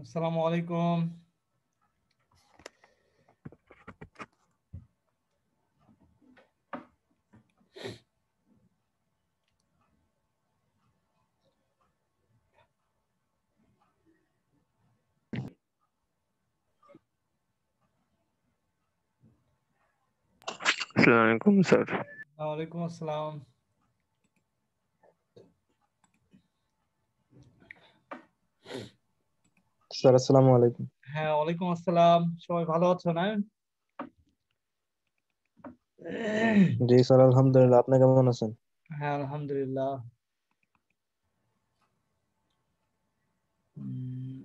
আসসালামু আলাইকুম। আসসালামু আলাইকুম স্যার। ওয়ালাইকুম আসসালাম। স্যার আসসালামু আলাইকুম। হ্যাঁ, ওয়ালাইকুম আসসালাম। সবাই ভালো আছো না? জি স্যার, আলহামদুলিল্লাহ। আপনি কেমন আছেন? হ্যাঁ, আলহামদুলিল্লাহ। উম,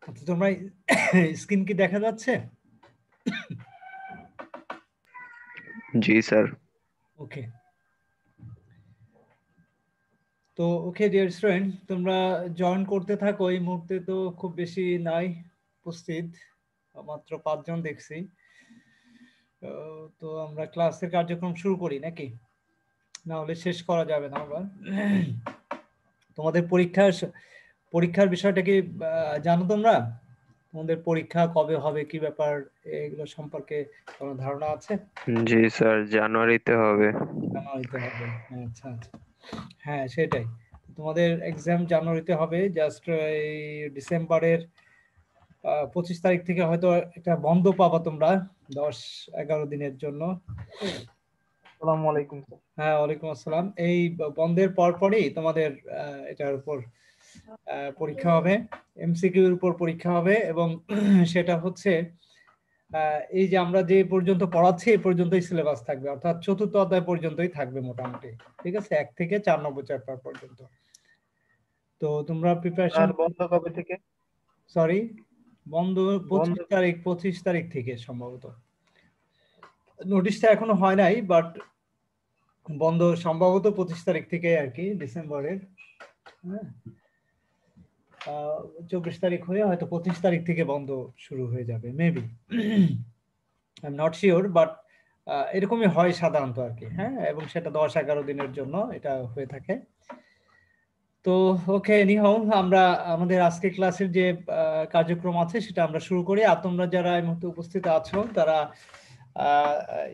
আচ্ছা, তোমরা স্ক্রিন কি দেখা যাচ্ছে? জি স্যার। ওকে। তো ওকে ডিয়ার স্টুডেন্ট, তোমরা জয়েন করতে থাকো। এই মুহূর্তে তো খুব বেশি নাই উপস্থিত, মাত্র 5 জন দেখছি। তো আমরা ক্লাসের কার্যক্রম শুরু করি নাকি? না হলে শেষ করা যাবে না আবার। তোমাদের পরীক্ষার বিষয়টা কি জানো তোমরা? তোমাদের পরীক্ষা কবে হবে, কি ব্যাপার, এগুলো সম্পর্কে কোনো ধারণা আছে? জি স্যার, জানুয়ারিতে হবে। জানুয়ারিতে হবে। আচ্ছা আচ্ছা, হ্যাঁ সেটাই। তোমাদের এক্সাম জানুয়ারিতে হবে। জাস্ট এই ডিসেম্বরের 25 তারিখ থেকে হয়তো একটা বন্ধ পাবা তোমরা 10-11 দিনের জন্য। আসসালামু আলাইকুম স্যার। হ্যাঁ, ওয়ালাইকুম আসসালাম। এই বন্ধের পরপরই তোমাদের এটার উপর পরীক্ষা হবে, এমসিকিউর উপর পরীক্ষা হবে। এবং সেটা হচ্ছে এই যে আমরা যে পর্যন্ত পড়াচ্ছি এই পর্যন্তই সিলেবাস থাকবে, অর্থাৎ 4র্থ অধ্যায় পর্যন্তই থাকবে মোটামুটি। ঠিক আছে, 1 থেকে 4 নম্বর চ্যাপ্টার পর্যন্ত। তো তোমরা প্রিপারেশন। আর বন্ধ কবে থেকে? সরি, বন্ধ বন্ধ 25 তারিখ থেকে সম্ভবত। নোটিশটা এখনো হয় নাই, বাট বন্ধ সম্ভবত 25 তারিখ থেকে আর কি, ডিসেম্বরের। হ্যাঁ, 24 তারিখ হয়ে হয়তো 25 তারিখ থেকে বন্ধ শুরু হয়ে যাবে maybe. I am not sure, but এরকমই হয় সাধারণত আর কি। হ্যাঁ, এবং সেটা 10-11 দিনের জন্য এটা হয়ে থাকে। তো ওকে, এনিহাউ আমরা আমাদের আজকে ক্লাসের যে কার্যক্রম আছে সেটা আমরা শুরু করি। আর তোমরা যারা এই মুহূর্তে উপস্থিত আছো তারা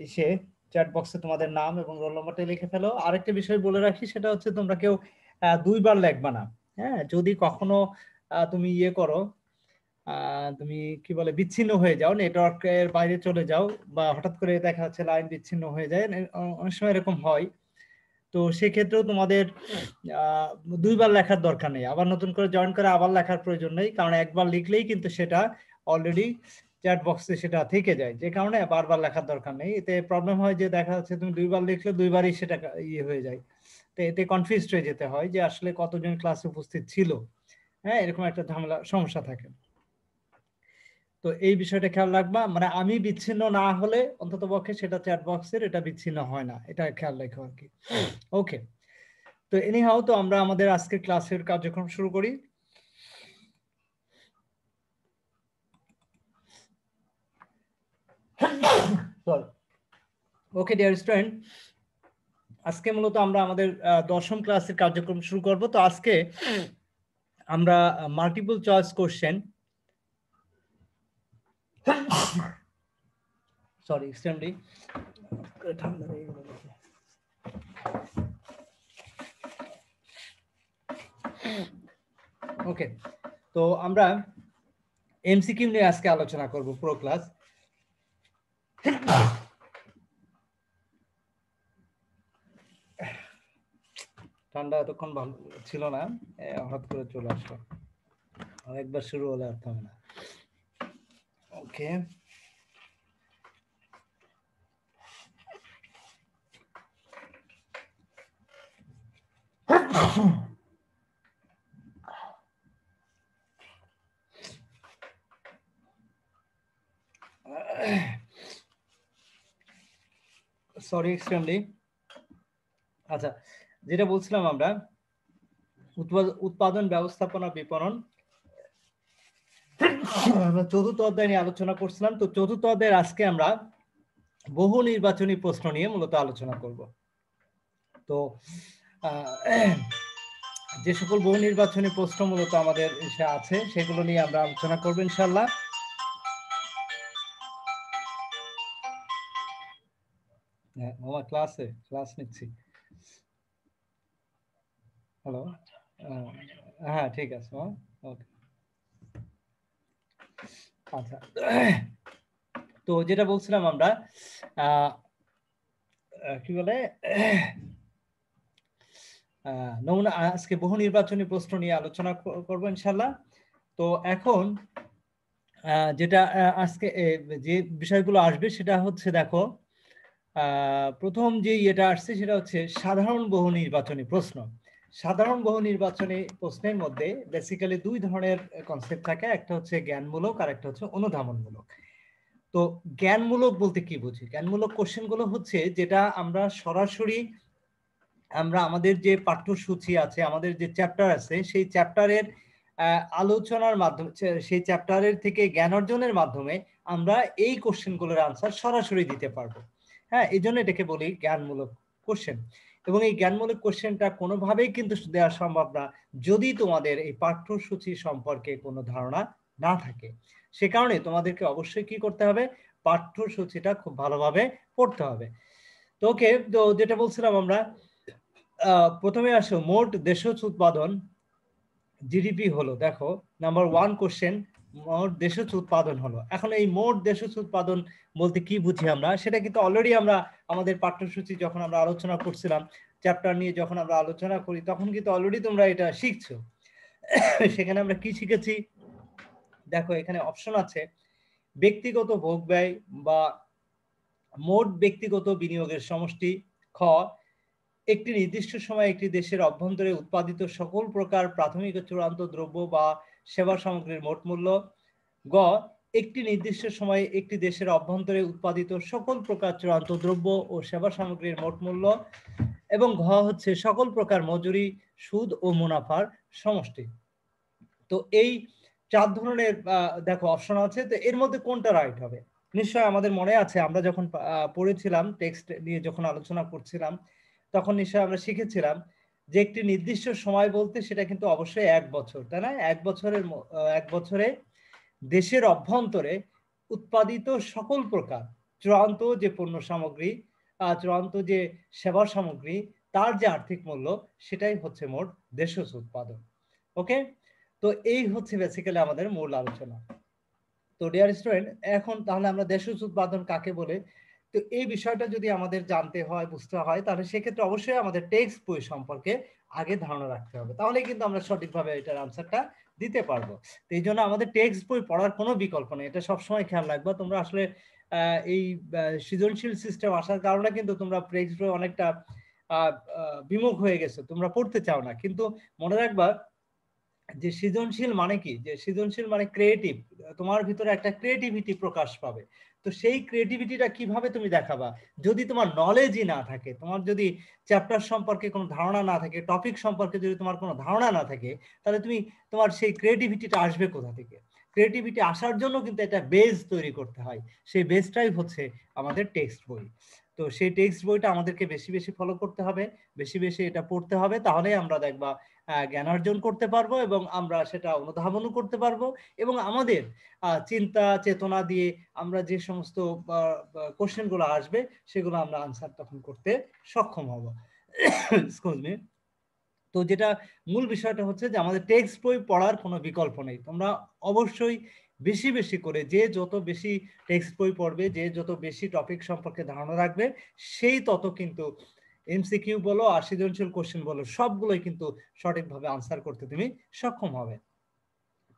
এসে চ্যাট বক্সে তোমাদের নাম এবং রোল নম্বরটা লিখে ফেলো। আরেকটা বিষয় বলে রাখি, সেটা হচ্ছে তোমরা কেউ 2বার লিখবা না। হ্যাঁ, যদি কখনো তুমি ইয়ে করো, তুমি কি বলে বিচ্ছিন্ন হয়ে যাও, নেটওয়ার্কের বাইরে চলে যাও, বা হঠাৎ করে দেখা যাচ্ছে লাইন বিচ্ছিন্ন হয়ে যায়, অনেক সময় এরকম হয়। তো সেক্ষেত্রেও তোমাদের 2বার লেখার দরকার নেই, আবার নতুন করে জয়েন করে আবার লেখার প্রয়োজন নেই, কারণ একবার লিখলেই কিন্তু সেটা অলরেডি চ্যাট বক্সে সেটা থেকে যায়, যে কারণে বারবার লেখার দরকার নেই। এতে প্রবলেম হয় যে দেখা যাচ্ছে তুমি 2বার লিখলে 2বারই সেটা ইয়ে হয়ে যায়। তো এতে কনফিউজড হয়ে যেতে হয় যে আসলে কতজন ক্লাসে উপস্থিত ছিল। হ্যাঁ, এরকম একটা ঝামেলা সমস্যা থাকে। তো এই বিষয়টা খেয়াল রাখবা, মানে আমি বিচ্ছিন্ন না হলে অন্তত পক্ষে সেটা চ্যাট বক্সের এটা বিচ্ছিন্ন হয় না, এটা খেয়াল রেখো আর কি। ওকে। তো এনিহাও, তো আমরা আমাদের আজকের ক্লাসের কার্যক্রম শুরু করি। ওকে ডিয়ার স্টুডেন্ট, আজকে মূলত আমরা আমাদের 10ম ক্লাসের কার্যক্রম শুরু করব। তো আজকে আমরা multiple choice question, sorry extremely ঠান্ডা হয়ে গেল। ওকে, তো আমরা এমসিকিউ নিয়ে আজকে আলোচনা করব পুরো ক্লাস। ঠান্ডা এতক্ষণ ভালো ছিল না, হঠাৎ করে চলে আসলো, একবার শুরু হলে আর থামে না। ওকে, সরি এক্সট্রিমলি। আচ্ছা, যেটা বলছিলাম আমরা উৎপাদন, ব্যবস্থাপনা, বিপণন, আমরা চতুর্থ অধ্যায় নিয়ে আলোচনা করছিলাম। তো চতুর্থ অধ্যায়ের আজকে আমরা বহু নির্বাচনী প্রশ্ন নিয়ে মূলত আলোচনা করব। তো যে সকল বহু নির্বাচনী প্রশ্ন মূলত আমাদের আছে সেগুলো নিয়ে আমরা আলোচনা করবো ইনশাল্লাহ। আমার ক্লাস নিচ্ছি। হ্যালো, হ্যাঁ ঠিক আছে, ওকে। আচ্ছা, তো যেটা বলছিলাম আমরা কি বলে নমুনা, আজকে বহু নির্বাচনী প্রশ্ন নিয়ে আলোচনা করব ইনশাল্লাহ। তো এখন যেটা আজকে যে বিষয়গুলো আসবে সেটা হচ্ছে, দেখো প্রথম যে এটা আসছে সেটা হচ্ছে সাধারণ বহু নির্বাচনী প্রশ্ন। সাধারণ বহু নির্বাচনী প্রশ্নের মধ্যে বেসিক্যালি দুই ধরনের কনসেপ্ট থাকে, একটা হচ্ছে জ্ঞানমূলক আর একটা হচ্ছে অনুধাবনমূলক। তো জ্ঞানমূলক বলতে কি বুঝি? জ্ঞানমূলক কোশ্চেনগুলো হচ্ছে যেটা আমরা সরাসরি আমরা আমাদের যে পাঠ্যসূচি আছে, আমাদের যে চ্যাপ্টার আছে, সেই চ্যাপ্টারের আলোচনার মাধ্যমে, সেই চ্যাপ্টারের থেকে জ্ঞান অর্জনের মাধ্যমে আমরা এই কোশ্চেনগুলোর আনসার সরাসরি দিতে পারবো। হ্যাঁ, এই জন্য এটাকে বলি জ্ঞানমূলক কোশ্চেন। এবং এই জ্ঞানমূলক কোশ্চেনটা কোনোভাবেই কিন্তু দেওয়া সম্ভব না যদি তোমাদের এই পাঠ্যসূচি সম্পর্কে কোনো ধারণা না থাকে। সে কারণে তোমাদেরকে অবশ্যই কি করতে হবে, পাঠ্যসূচিটা খুব ভালোভাবে পড়তে হবে। তো ওকে, তো যেটা বলছিলাম আমরা প্রথমে আসো মোট দেশজ উৎপাদন, জিডিপি হলো। দেখো নাম্বার 1 কোশ্চেন, মোট দেশজ উৎপাদন হলো। এখন এই মোট দেশজ উৎপাদন বলতে কি বুঝি আমরা, সেটা কিন্তু অলরেডি আমরা আমাদের পাঠ্যসূচি যখন আমরা আলোচনা করছিলাম, চ্যাপ্টার নিয়ে যখন আমরা আলোচনা করি, তখন কিন্তু অলরেডি তোমরা এটা শিখছো। সেখানে আমরা কি শিখেছি দেখো, এখানে অপশন আছে ব্যক্তিগত ভোগ ব্যয় বা মোট ব্যক্তিগত বিনিয়োগের সমষ্টি। খ, একটি নির্দিষ্ট সময়ে একটি দেশের অভ্যন্তরে উৎপাদিত সকল প্রকার প্রাথমিক ও চূড়ান্ত দ্রব্য বা সেবা সামগ্রীর মোট মূল্য। গ, একটি নির্দিষ্ট সময়ে একটি দেশের অভ্যন্তরে উৎপাদিত সকল প্রকার চূড়ান্ত দ্রব্য ও সেবা সামগ্রীর মোট মূল্য। এবং ঘ হচ্ছে সকল প্রকার মজুরি, সুদ ও মুনাফার সমষ্টি। তো এই 4 ধরনের দেখো অপশন আছে। তো এর মধ্যে কোনটা রাইট হবে? নিশ্চয় আমাদের মনে আছে আমরা যখন পড়েছিলাম, টেক্সট নিয়ে যখন আলোচনা করছিলাম, তখন নিশ্চয় আমরা শিখেছিলাম যে একটি নির্দিষ্ট সময় বলতে সেটা কিন্তু অবশ্যই 1 বছর, তাই না? 1 বছরে দেশের অভ্যন্তরে উৎপাদিত সকল প্রকার চূড়ান্ত যে পণ্য সামগ্রী, চূড়ান্ত যে সেবা সামগ্রী, তার যে আর্থিক মূল্য, সেটাই হচ্ছে মোট দেশজ উৎপাদন। ওকে, তো এই হচ্ছে বেসিক্যালি আমাদের মূল আলোচনা। তো ডিয়ার স্টুডেন্ট, এখন তাহলে আমরা দেশজ উৎপাদন কাকে বলে, তো এই বিষয়টা যদি আমাদের জানতে হয়, বুঝতে হয়, তাহলে সেক্ষেত্রে অবশ্যই আমাদের টেক্সট বই সম্পর্কে আগে ধারণা রাখতে হবে, তাহলে কিন্তু আমরা সঠিকভাবে এটার আনসারটা দিতে পারবো। তো এই জন্য আমাদের টেক্সট বই পড়ার কোনো বিকল্প নেই, এটা সবসময় খেয়াল রাখবা। তোমরা আসলে এই সৃজনশীল সিস্টেম আসার কারণে কিন্তু তোমরা টেক্সট বই অনেকটা বিমুখ হয়ে গেছো, তোমরা পড়তে চাও না। কিন্তু মনে রাখবা যে সৃজনশীল মানে কি, যে সৃজনশীল মানে ক্রিয়েটিভ, তোমার ভিতরে একটা ক্রিয়েটিভিটি প্রকাশ পাবে। তো সেই ক্রিয়েটিভিটিটা কিভাবে তুমি দেখাবা যদি তোমার নলেজই না থাকে, তোমার যদি চ্যাপ্টার সম্পর্কে কোনো ধারণা না থাকে, টপিক সম্পর্কে যদি তোমার কোনো ধারণা না থাকে, তাহলে তুমি তোমার সেই ক্রিয়েটিভিটিটা আসবে কোথা থেকে? ক্রিয়েটিভিটি আসার জন্য কিন্তু একটা বেস তৈরি করতে হয়, সেই বেসটাই হচ্ছে আমাদের টেক্সট বই। তো সেই টেক্সট বইটা আমাদেরকে বেশি বেশি ফলো করতে হবে, বেশি বেশি এটা পড়তে হবে, তাহলে আমরা দেখবা জ্ঞান অর্জন করতে পারবো এবং আমরা সেটা অনুধাবনও করতে পারবো। এবং আমাদের চিন্তা চেতনা দিয়ে আমরা যে সমস্ত কোশ্চেন গুলো আসবে সেগুলো আমরা আনসার তখন করতে সক্ষম হব। Excuse me. তো যেটা মূল বিষয়টা হচ্ছে যে আমাদের টেক্সট বই পড়ার কোনো বিকল্প নেই। তোমরা অবশ্যই বেশি বেশি করে, যে যত বেশি টেক্সট বই পড়বে, যে যত বেশি টপিক সম্পর্কে ধারণা রাখবে, সেই তত কিন্তু এমসিকিউ বলো আর সৃজনশীল কোশ্চেন বলো, সবগুলোই কিন্তু সঠিকভাবে আনসার করতে তুমি সক্ষম হবে।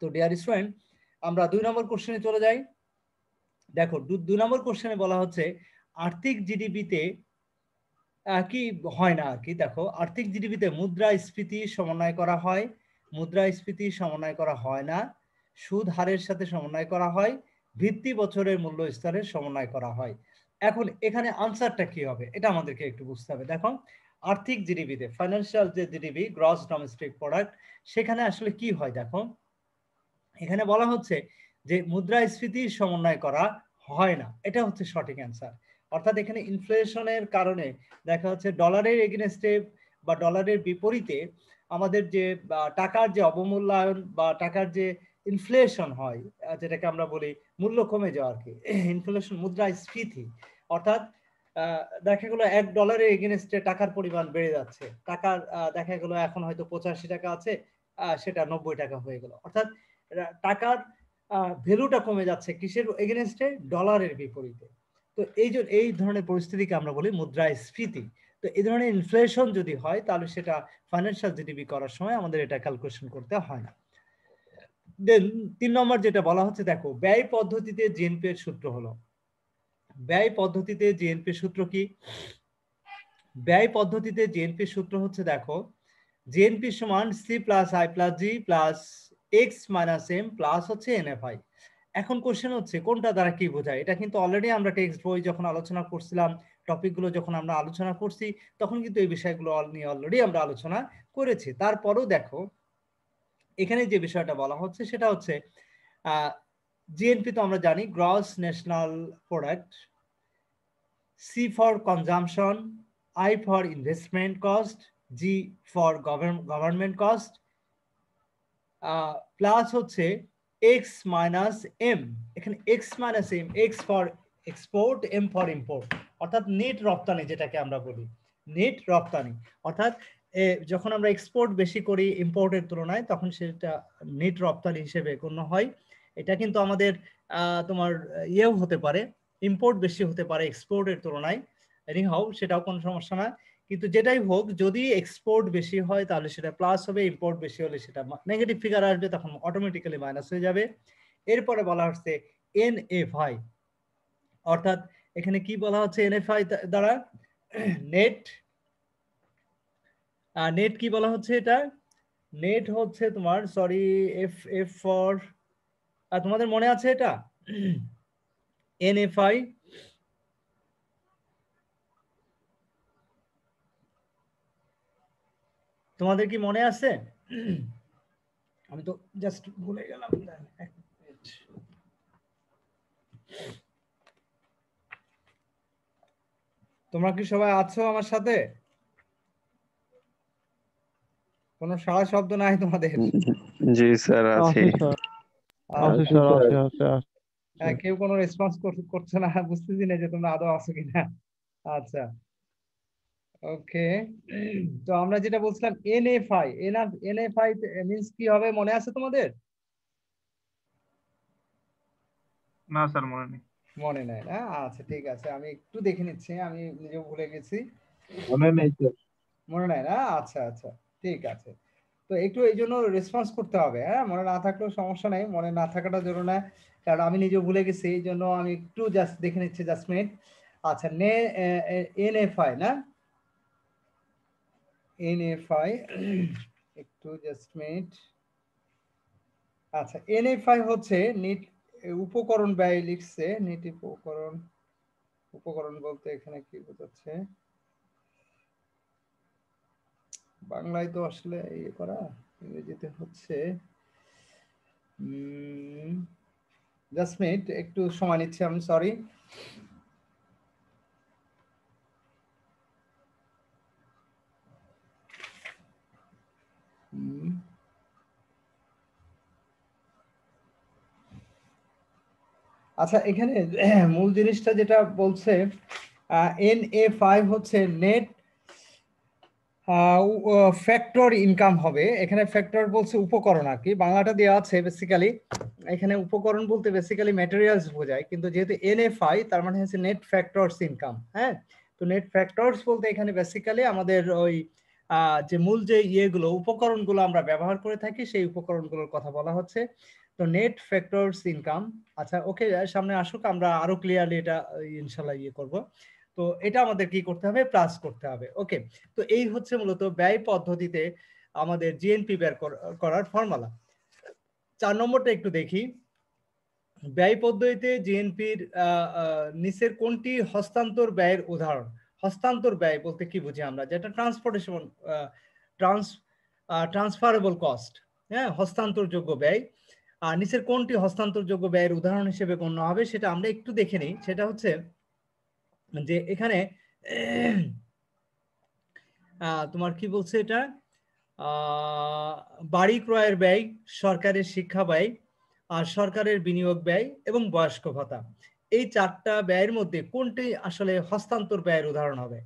তো ডিয়ার স্টুডেন্ট, আমরা 2 নম্বর কোশ্চেনে চলে যাই। দেখো 2 নম্বর কোশ্চেনে বলা হচ্ছে আর্থিক জিডিপিতে কি হয় না আর কি। দেখো, আর্থিক জিডিপিতে মুদ্রাস্ফীতি সমন্বয় করা হয়, মুদ্রাস্ফীতি সমন্বয় করা হয় না, সুদ হারের সাথে সমন্বয় করা হয়, ভিত্তি বছরের মূল্য স্তরের সমন্বয় করা হয়। এখন এখানে আনসারটা কি হবে এটা আমাদেরকে একটু বুঝতে হবে। দেখো আর্থিক জিডিপিতে, ফাইন্যান্সিয়াল যে জিডিপি, গ্রস ডোমেস্টিক প্রোডাক্ট, সেখানে আসলে কি হয় দেখো, এখানে বলা হচ্ছে যে মুদ্রাস্ফীতির সমন্বয় করা হয় না, এটা হচ্ছে সঠিক অ্যান্সার। অর্থাৎ এখানে ইনফ্লেশনের কারণে দেখা হচ্ছে ডলারের এগেনস্টে বা ডলারের বিপরীতে আমাদের যে টাকার যে অবমূল্যায়ন বা টাকার যে ইনফ্লেশন হয়, যেটাকে আমরা বলি মূল্য কমে যাওয়া আর কি, ইনফ্লেশন, মুদ্রাস্ফীতি। অর্থাৎ দেখা গেলো $1 এগেনস্টে টাকার পরিমাণ বেড়ে যাচ্ছে, টাকার দেখা গেলো এখন হয়তো 85 টাকা আছে, সেটা 90 টাকা হয়ে গেল। অর্থাৎ টাকার ভ্যালুটা কমে যাচ্ছে কিসের এগেনস্টে? ডলারের বিপরীতে। তো এই ধরনের পরিস্থিতিকে আমরা বলি মুদ্রাস্ফীতি। তো এই ধরনের ইনফ্লেশন যদি হয় তাহলে সেটা ফাইন্যান্সিয়াল জিডিপি করার সময় আমাদের এটা ক্যালকুলেশন করতে হয় না। দেন 3 নম্বর যেটা বলা হচ্ছে, দেখো ব্যয় পদ্ধতিতে জিএনপি এর সূত্র হলো, ব্যয় পদ্ধতিতে জিএনপি সূত্র কি? ব্যয় পদ্ধতিতে জিএনপি সূত্র হচ্ছে, দেখো জিএনপি সমান C plus I plus G plus X minus M plus হচ্ছে এনএফআই। এখন কোশ্চেন হচ্ছে কোনটা দ্বারা কি বোঝায়? এটা কিন্তু অলরেডি আমরা টেক্সট বই যখন আলোচনা করছিলাম, টপিকগুলো যখন আমরা আলোচনা করছি, তখন কিন্তু এই বিষয়গুলো নিয়ে অলরেডি আমরা আলোচনা করেছি। তারপরেও দেখো এখানে যে বিষয়টা বলা হচ্ছে সেটা হচ্ছে জিএনপি তো আমরা জানি gross national product, C for consumption, I for investment cost, G for government cost, plus হচ্ছে x মাইনাস এম। এখানে x minus M, x for export, m for import, অর্থাৎ নেট রপ্তানি যেটাকে আমরা বলি, নেট রপ্তানি। অর্থাৎ যখন আমরা এক্সপোর্ট বেশি করি ইম্পোর্টের তুলনায়, তখন সেটা নেট রপ্তানি হিসেবে গণ্য হয়। এটা কিন্তু আমাদের তোমার ইয়েও হতে পারে, ইম্পোর্ট বেশি হতে পারে এক্সপোর্টের তুলনায়, এনিহাউ সেটাও কোনো সমস্যা না। কিন্তু যেটাই হোক, যদি এক্সপোর্ট বেশি হয় তাহলে সেটা প্লাস হবে, ইম্পোর্ট বেশি হলে সেটা নেগেটিভ ফিগার আসবে, তখন অটোমেটিক্যালি মাইনাস হয়ে যাবে। এরপরে বলা হচ্ছে এনএফআই, অর্থাৎ এখানে কি বলা হচ্ছে এনএফআই দ্বারা? নেট, নেট কি বলা হচ্ছে? এটা নেট হচ্ছে তোমার, সরি, এফ এফ ফর, তোমাদের মনে আছে এটা এনএফআই? তোমাদের কি মনে আছে? আমি তো জাস্ট ভুলে গেলাম। তোমরা কি সবাই আছো আমার সাথে? কোনো সাড়া শব্দ নাই তোমাদের? জি স্যার আছি। কেউ কোনো রেসপন্স করছে না, বুঝতেছি না যে তোমরা আদৌ আছো কিনা। আচ্ছা, ওকে। তো আমরা যেটা বলছিলাম এনএফআই, এনএফআই মিন্স কি হবে মনে আছে তোমাদের? না স্যার মনে নেই। মনে নাই না? আচ্ছা ঠিক আছে, আমি একটু দেখে নিচ্ছি, আমি নিজেও ভুলে গেছি। মনে নেই স্যার। মনে নাই না? আচ্ছা আচ্ছা, ঠিক আছে। তো একটু এই জন্য রেসপন্স করতে হবে, হ্যাঁ, মনে না থাকলেও সমস্যা নেই, মনে না থাকাটা জরুরি না, কারণ আমি নিজেও ভুলে গেছি, এই জন্য আমি একটু জাস্ট দেখে নিচ্ছি, জাস্ট মিনিট। আচ্ছা, এনএফআই না, এনএফআই, একটু জাস্ট মিনিট। আচ্ছা, এনএফআই হচ্ছে নিট উপকরণ ব্যয় লিখছে, নিট উপকরণ, উপকরণ বলতে এখানে কি বোঝাচ্ছে? বাংলায় তো আসলে ইয়ে করা, ইংরেজিতে হচ্ছে, জাস্ট মিনিট, একটু সময় নিচ্ছি আমি, সরি। আচ্ছা, এখানে মূল জিনিসটা যেটা বলছে, NA5 হচ্ছে নেট ফ্যাক্টর ইনকাম হবে। এখানে ফ্যাক্টর বলছে উপকরণ আর কি, বাংলাটা দেওয়া আছে বেসিক্যালি। এখানে উপকরণ বলতে বেসিক্যালি ম্যাটেরিয়ালস বোঝায়, কিন্তু যেহেতু NFI তার মানে হচ্ছে নেট ফ্যাক্টরস ইনকাম। হ্যাঁ, তো নেট ফ্যাক্টরস বলতে এখানে বেসিক্যালি আমাদের ওই যে মূল যে ইয়েগুলো, উপকরণগুলো আমরা ব্যবহার করে থাকি, সেই উপকরণগুলোর কথা বলা হচ্ছে। তো নেট ফ্যাক্টরস ইনকাম। আচ্ছা, ওকে, সামনে আসুক, আমরা আরো ক্লিয়ারলি এটা ইনশাল্লাহ ইয়ে করব। তো এটা আমাদের কি করতে হবে? প্লাস করতে হবে। ওকে, তো এই হচ্ছে মূলত ব্যয় পদ্ধতিতে আমাদের জিএনপি বের করার ফর্মুলা। 4 নম্বরটা একটু দেখি। ব্যয় পদ্ধতিতে জিএনপির নিচের কোনটি হস্তান্তর ব্যয়ের উদাহরণ? হস্তান্তর ব্যয় বলতে কি বুঝি আমরা? যেটা ট্রান্সপোর্টেশন ট্রান্সফারেবল কস্ট, হ্যাঁ, হস্তান্তরযোগ্য ব্যয়। আর নিচের কোনটি হস্তান্তরযোগ্য ব্যয়ের উদাহরণ হিসেবে গণ্য হবে সেটা আমরা একটু দেখে নিই। সেটা হচ্ছে যে এখানে তোমার কি বলছে এটা, বাড়ি ক্রয়ের ব্যয়, সরকারের শিক্ষা ব্যয়, আর সরকারের বিনিয়োগ ব্যয় এবং বয়স্ক ভাতা। এই চারটা ব্যয়ের মধ্যে কোনটি আসলে হস্তান্তর ব্যয়ের উদাহরণ হবে?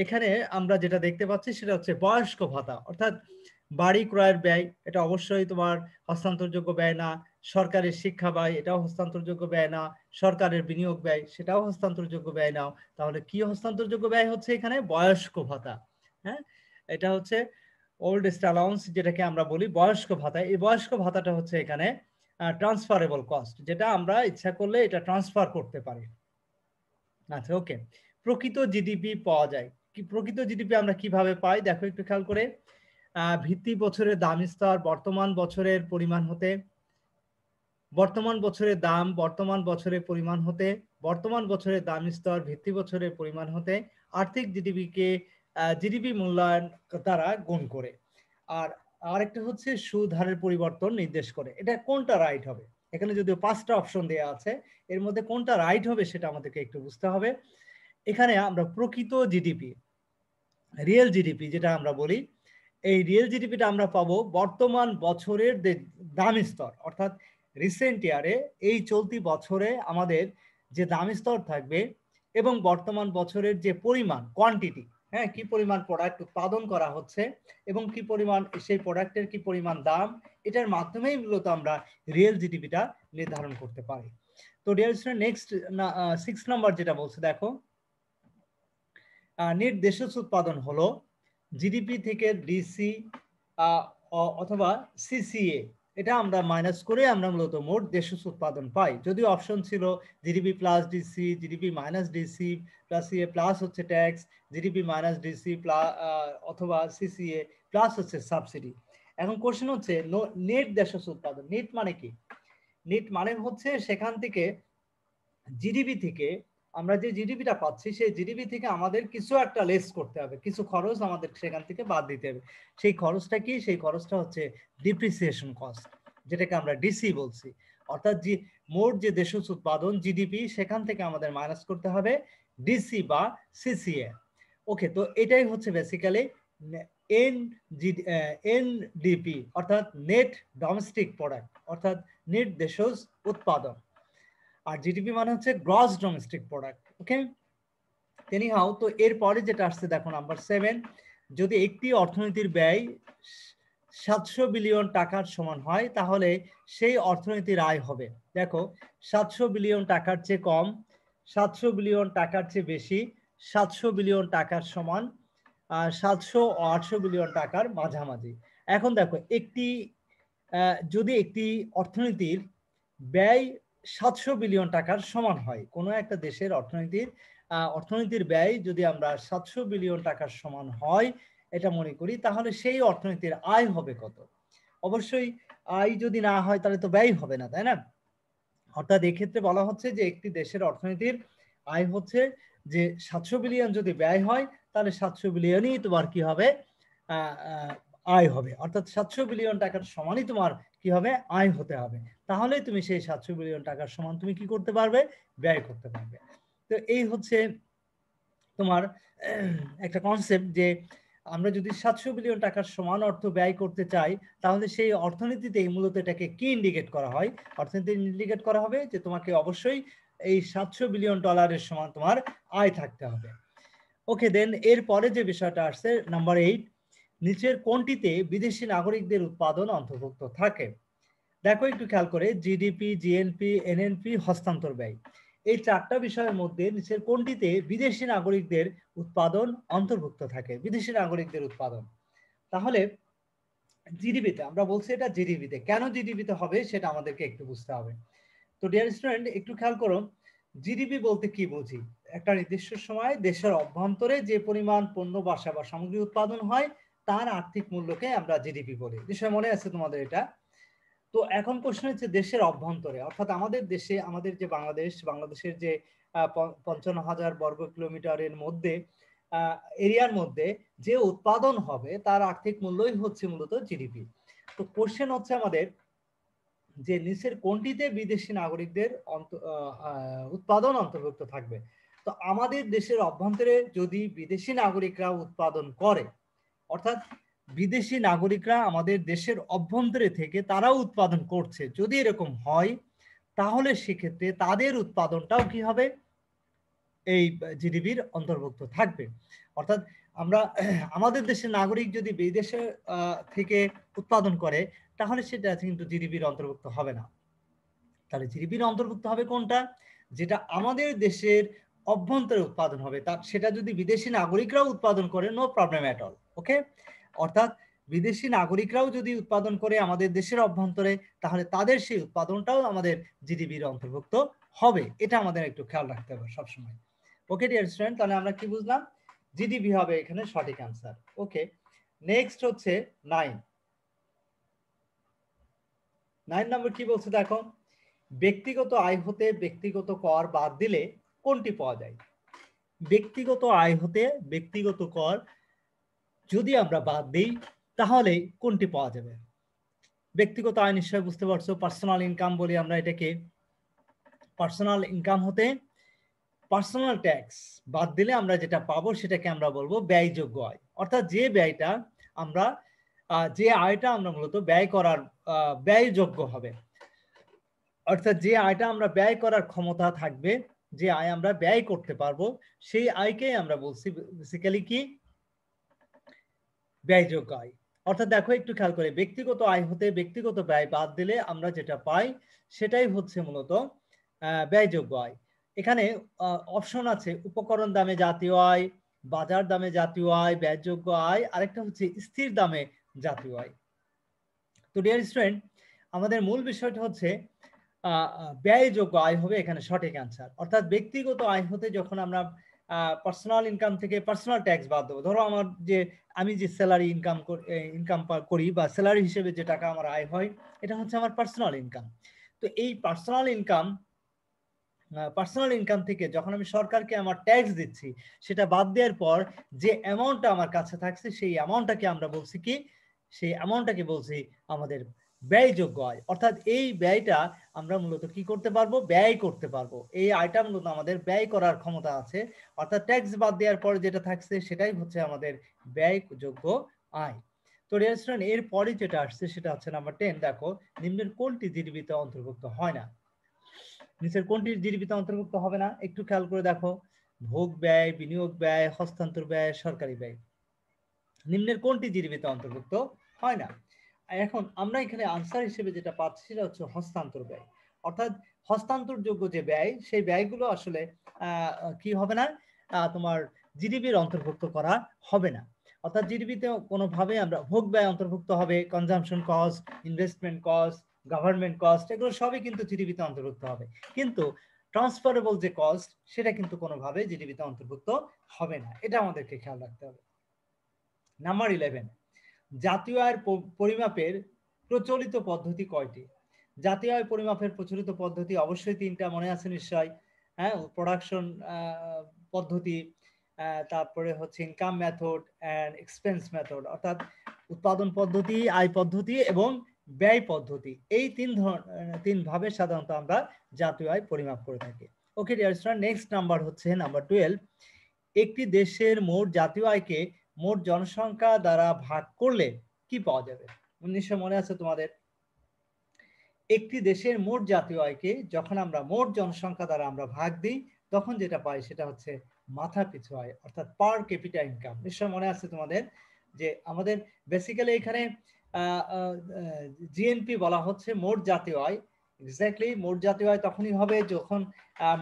এখানে আমরা যেটা দেখতে পাচ্ছি সেটা হচ্ছে বয়স্ক ভাতা, অর্থাৎ বাড়ি ক্রয়ের ব্যয়, এটা অবশ্যই তোমার হস্তান্তরযোগ্য ব্যয় না। সরকারের শিক্ষা ব্যয়, এটাও হস্তান্তরযোগ্য ব্যয় না। সরকারের বিনিয়োগ ব্যয়, সেটাও হস্তান্তরযোগ্য ব্যয় নাও। তাহলে কি হস্তান্তরযোগ্য ব্যয় হচ্ছে এখানে? বয়স্ক ভাতা। হ্যাঁ, এটা হচ্ছে ওল্ড এজ অ্যালাউন্স, যেটাকে আমরা বলি বয়স্ক ভাতা। এই বয়স্ক ভাতাটা হচ্ছে এখানে ট্রান্সফারেবল কস্ট, যেটা আমরা ইচ্ছা করলে এটা ট্রান্সফার করতে পারি। আচ্ছা, ওকে। প্রকৃত জিডিপি পাওয়া যায় কি? প্রকৃত জিডিপি আমরা কিভাবে পাই দেখো একটু খেয়াল করে। ভিত্তি বছরের দাম স্তর বর্তমান বছরের পরিমাণ হতে, বর্তমান বছরের দাম বর্তমান বছরের পরিমাণ হতে, বর্তমান বছরের দাম স্তর ভিত্তি বছরের পরিমাণ হতে, আর্থিক জিডিপিকে জিডিপি মূল্যায়ন দ্বারা গুণ করে। আর আরেকটা হচ্ছে সুদ হারের পরিবর্তন নির্দেশ করে। এটা কোনটা রাইট হবে? এখানে যদিও 5টা অপশন দেওয়া আছে, এর মধ্যে কোনটা রাইট হবে সেটা আমাদেরকে একটু বুঝতে হবে। এখানে আমরা প্রকৃত জিডিপি, রিয়েল জিডিপি যেটা আমরা বলি, এই রিয়েল জিডিপিটা আমরা পাবো বর্তমান বছরের দাম স্তর, অর্থাৎ রিসেন্ট ইয়ারে, এই চলতি বছরে আমাদের যে দাম স্তর থাকবে এবং বর্তমান বছরের যে পরিমাণ, কোয়ান্টিটি, হ্যাঁ, কি পরিমাণ প্রোডাক্ট উৎপাদন করা হচ্ছে এবং কি পরিমাণ সেই প্রোডাক্টের কি পরিমাণ দাম, এটার মাধ্যমেই মূলত আমরা রিয়েল জিডিপিটা নির্ধারণ করতে পারি। তো ডিয়ার স্টুডেন্ট, নেক্সট 6 নাম্বার যেটা বলছে দেখো, নেট দেশজ উৎপাদন হলো জিডিপি থেকে ডিসি অথবা সিসিএ, এটা আমরা মাইনাস করে আমরা মূলত মোট দেশজ উৎপাদন পাই। যদিও অপশন ছিল GDP plus DC, GDP minus DC plus CA plus হচ্ছে tax, GDP minus DC plus অথবা সিসিএ প্লাস হচ্ছে সাবসিডি। এখন কোশ্চেন হচ্ছে নেট দেশজ উৎপাদন, নেট মানে কি? নেট মানে হচ্ছে সেখান থেকে জিডিপি থেকে আমরা যে জিডিপিটা পাচ্ছি সেই জিডিপি থেকে আমাদের কিছু একটা লেস করতে হবে, কিছু খরচ আমাদের সেখান থেকে বাদ দিতে হবে। সেই খরচটা কি? সেই খরচটা হচ্ছে ডিপ্রিসিয়েশন কস্ট, যেটাকে আমরা ডিসি বলছি। অর্থাৎ যে মোট যে দেশজ উৎপাদন জিডিপি, সেখান থেকে আমাদের মাইনাস করতে হবে ডিসি বা সিসিএ। ওকে, তো এটাই হচ্ছে বেসিক্যালি এনডিপি, অর্থাৎ নেট ডোমেস্টিক প্রোডাক্ট, অর্থাৎ নেট দেশজ উৎপাদন। আর জিডিপি মানে হচ্ছে গ্রস ডোমেস্টিক প্রোডাক্ট। ওকে, এনিহাউ, তো এরপরে যেটা আসছে দেখো নাম্বার 7, যদি একটি অর্থনীতির ব্যয় 700 বিলিয়ন টাকার সমান হয় তাহলে সেই অর্থনীতির আয় হবে। দেখো, 700 বিলিয়ন টাকার চেয়ে কম, 700 বিলিয়ন টাকার চেয়ে বেশি, 700 বিলিয়ন টাকার সমান, 700 ও 800 বিলিয়ন টাকার মাঝামাঝি। এখন দেখো, যদি একটি অর্থনীতির ব্যয় 700 বিলিয়ন টাকার সমান হয়, কোনো একটা দেশের অর্থনীতির ব্যয় যদি আমরা 700 বিলিয়ন টাকার সমান হয় এটা মনে করি, তাহলে সেই অর্থনীতির আয় হবে কত? অবশ্যই আয় যদি না হয় তাহলে তো ব্যয় হবে না, তাই না? অর্থাৎ এক্ষেত্রে বলা হচ্ছে যে একটি দেশের অর্থনীতির আয় হচ্ছে যে 700 বিলিয়ন যদি ব্যয় হয় তাহলে 700 বিলিয়নই তোমার কি হবে? আয় হবে। অর্থাৎ 700 বিলিয়ন টাকার সমানই তোমার কি হবে? আয় হতে হবে। তাহলে তুমি সেই 700 বিলিয়ন টাকার সমান তুমি কি করতে পারবে? ব্যয় করতে পারবে। তো এই হচ্ছে তোমার একটা কনসেপ্ট, যে আমরা যদি 700 বিলিয়ন টাকার সমান অর্থ ব্যয় করতে চাই তাহলে সেই অর্থনীতিতে মূলত এটাকে কি ইন্ডিকেট করা হয়? অর্থনীতি ইন্ডিকেট করা হবে যে তোমাকে অবশ্যই এই 700 বিলিয়ন ডলারের সমান তোমার আয় থাকতে হবে। ওকে, দেন এরপরে যে বিষয়টা আসছে নাম্বার 8, নিচের কোনটিতে বিদেশি নাগরিকদের উৎপাদন অন্তর্ভুক্ত থাকে? দেখো একটু খেয়াল করে, জিডিপি, জিএনপি, এনএনপি, হস্তান্তর ব্যয়, এই 4টা বিষয়ের মধ্যে নিচের কোনটিতে বিদেশি নাগরিকদের উৎপাদন অন্তর্ভুক্ত থাকে? বিদেশি নাগরিকদের উৎপাদন, তাহলে জিডিপিতে, আমরা বলছি এটা জিডিপিতে। কেন জিডিপিতে হবে সেটা আমাদেরকে একটু বুঝতে হবে। তো ডিয়ার স্টুডেন্ট, একটু খেয়াল করো, জিডিপি বলতে কি বুঝি? একটা নির্দিষ্ট সময় দেশের অভ্যন্তরে যে পরিমাণ পণ্য বা সেবা সামগ্রী উৎপাদন হয় তার আর্থিক মূল্যকে আমরা জিডিপি বলি। বিষয় মনে আছে তোমাদের এটা? তো এখন প্রশ্ন হচ্ছে দেশের অভ্যন্তরে, অর্থাৎ আমাদের দেশে, আমাদের যে বাংলাদেশের যে 55,000 বর্গ কিলোমিটারের মধ্যে এরিয়ার মধ্যে যে উৎপাদন হবে তার আর্থিক মূল্যই হচ্ছে মূলত জিডিপি। তো কোশ্চেন হচ্ছে আমাদের যে নিচের কোনটিতে বিদেশি নাগরিকদের উৎপাদন অন্তর্ভুক্ত থাকবে। তো আমাদের দেশের অভ্যন্তরে যদি বিদেশি নাগরিকরা উৎপাদন করে, অর্থাৎ বিদেশি নাগরিকরা আমাদের দেশের অভ্যন্তরে থেকে তারাও উৎপাদন করছে, যদি এরকম হয় তাহলে সেক্ষেত্রে তাদের উৎপাদনটাও কি হবে, এই জিডিপির অন্তর্ভুক্ত থাকবে। অর্থাৎ আমরা আমাদের দেশের নাগরিক যদি বিদেশে থেকে উৎপাদন করে তাহলে সেটা কিন্তু জিডিপির অন্তর্ভুক্ত হবে না। তাহলে জিডিপির অন্তর্ভুক্ত হবে কোনটা, যেটা আমাদের দেশের অভ্যন্তরে উৎপাদন হবে, তা সেটা যদি বিদেশি নাগরিকরাও উৎপাদন করে, নো প্রবলেম এট অল, ওকে। অর্থাৎ বিদেশি নাগরিকরাও যদি উৎপাদন করে আমাদের দেশের অভ্যন্তরে, তাহলে তাদের সেই উৎপাদনটাও আমাদের জিডিপির অন্তর্ভুক্ত হবে। এটা আমাদের একটু খেয়াল রাখতে হবে সবসময়। ওকে ডিয়ার স্টুডেন্ট, তাহলে আমরা কি বুঝলাম, জিডিপি হবে এখানে সঠিক অ্যান্সার। ওকে, নেক্সট হচ্ছে 9 নম্বর কি বলছে দেখো, ব্যক্তিগত আয় হতে ব্যক্তিগত কর বাদ দিলে কোনটি পাওয়া যায়। ব্যক্তিগত আয় হতে ব্যক্তিগত কর যদি আমরা বাদ দিই তাহলে কোনটি পাওয়া যাবে। ব্যক্তিগত আয় নিশ্চয় বুঝতে পারছো, পার্সোনাল ইনকাম বলি আমরা এটাকে। পার্সোনাল ইনকাম হতে পার্সোনাল ট্যাক্স বাদ দিলে আমরা যেটা পাবো সেটাকে আমরা বলবো ব্যয়যোগ্য আয়। অর্থাৎ যে ব্যয়টা আমরা যে আয়টা আমরা মূলত ব্যয় করার ব্যয়যোগ্য হবে, অর্থাৎ যে আয়টা আমরা ব্যয় করার ক্ষমতা থাকবে, যে আয় আমরা ব্যয় করতে পারবো, সেই আয়কে আমরা বলছি বেসিক্যালি কি, ব্যয়যোগ্য আয়। অর্থাৎ দেখো একটু খেয়াল করে, ব্যক্তিগত আয় হতে ব্যক্তিগত ব্যয় বাদ দিলে আমরা যেটা পাই সেটাই হচ্ছে মূলত ব্যয়যোগ্য আয়। এখানে অপশন আছে উপকরণ দামে জাতীয় আয়, বাজার দামে জাতীয় আয়, ব্যয়যোগ্য আয়, আরেকটা হচ্ছে স্থির দামে জাতীয় আয়। তো ডিয়ার স্টুডেন্ট, আমাদের মূল বিষয়টা হচ্ছে ব্যয়যোগ্য আয় হবে এখানে সঠিক অ্যান্সার। অর্থাৎ ব্যক্তিগত আয় হতে যখন আমরা পার্সোনাল ইনকাম থেকে পার্সোনাল ট্যাক্স বাদ দেবো, ধরো আমার যে আমি যে স্যালারি ইনকাম করি বা স্যালারি হিসেবে যে টাকা আমার আয় হয়, এটা হচ্ছে আমার পার্সোনাল ইনকাম। তো এই পার্সোনাল ইনকাম থেকে যখন আমি সরকারকে আমার ট্যাক্স দিচ্ছি, সেটা বাদ দেওয়ার পর যে অ্যামাউন্টটা আমার কাছে থাকছে সেই অ্যামাউন্টটাকে আমরা বলছি কি, সেই অ্যামাউন্টটাকে বলছি আমাদের ব্যয়যোগ্য আয়। অর্থাৎ এই ব্যয়টা আমরা মূলত কি করতে পারবো, ব্যয় করতে পারবো। এই আয়টা মূলত আমাদের ব্যয় করার ক্ষমতা আছে, অর্থাৎ ট্যাক্স বাদ দেওয়ার পর যেটা থাকছে সেটাই হচ্ছে আমাদের ব্যয়যোগ্য আয়। তো রেস্টুরেন্ট এর পরে যেটা আসছে সেটা হচ্ছে নাম্বার 10। দেখো, নিম্নের কোনটি জিডিপিতে অন্তর্ভুক্ত হয় না। নিচের কোনটি জিডিপিতে অন্তর্ভুক্ত হবে না, একটু খেয়াল করে দেখো, ভোগ ব্যয়, বিনিয়োগ ব্যয়, হস্তান্তর ব্যয়, সরকারি ব্যয়। নিম্নের কোনটি জিডিপিতে অন্তর্ভুক্ত হয় না। এখন আমরা এখানে আনসার হিসেবে যেটা পাচ্ছি সেটা হচ্ছে হস্তান্তর ব্যয়। অর্থাৎ হস্তান্তরযোগ্য যে ব্যয়, সেই ব্যয়গুলো আসলে কি হবে না, তোমার জিডিপির অন্তর্ভুক্ত করা হবে না। অর্থাৎ জিডিপিতে কোনোভাবে আমরা ভোগ ব্যয় অন্তর্ভুক্ত হবে, consumption cost, investment cost, government cost, এগুলো সবই কিন্তু জিডিপিতে অন্তর্ভুক্ত হবে। কিন্তু ট্রান্সফারেবল যে কস্ট, সেটা কিন্তু কোনোভাবে জিডিপিতে অন্তর্ভুক্ত হবে না। এটা আমাদেরকে খেয়াল রাখতে হবে। নাম্বার 11, জাতীয় আয়ের পরিমাপের প্রচলিত পদ্ধতি কয়টি। জাতীয় আয় পরিমাপের প্রচলিত পদ্ধতি অবশ্যই 3টা, মনে আছে নিশ্চয়। হ্যাঁ, প্রোডাকশন পদ্ধতি, তারপরে হচ্ছে income method and expense method, অর্থাৎ উৎপাদন পদ্ধতি, আয় পদ্ধতি এবং ব্যয় পদ্ধতি। এই তিন ভাবে সাধারণত আমরা জাতীয় আয় পরিমাপ করে থাকি। ওকে ডিয়ার স্টুডেন্ট, নেক্সট নাম্বার হচ্ছে নাম্বার 12। একটি দেশের মোট জাতীয় আয়কে মোট জনসংখ্যা দ্বারা ভাগ করলে কি পাওয়া যাবে। নিশ্চয় মনে আছে তোমাদের, একটি দেশের মোট জাতীয় আয়কে যখন আমরা মোট জনসংখ্যা দ্বারা আমরা ভাগ দিই, তখন যেটা পাই সেটা হচ্ছে মাথা পিছু আয়, অর্থাৎ পার ক্যাপিটা ইনকাম। নিশ্চয় মনে আছে তোমাদের যে আমাদের বেসিক্যালি এখানে জিএনপি বলা হচ্ছে মোট জাতীয় আয়। এক্স্যাক্টলি মোট জাতীয় আয় তখনই হবে যখন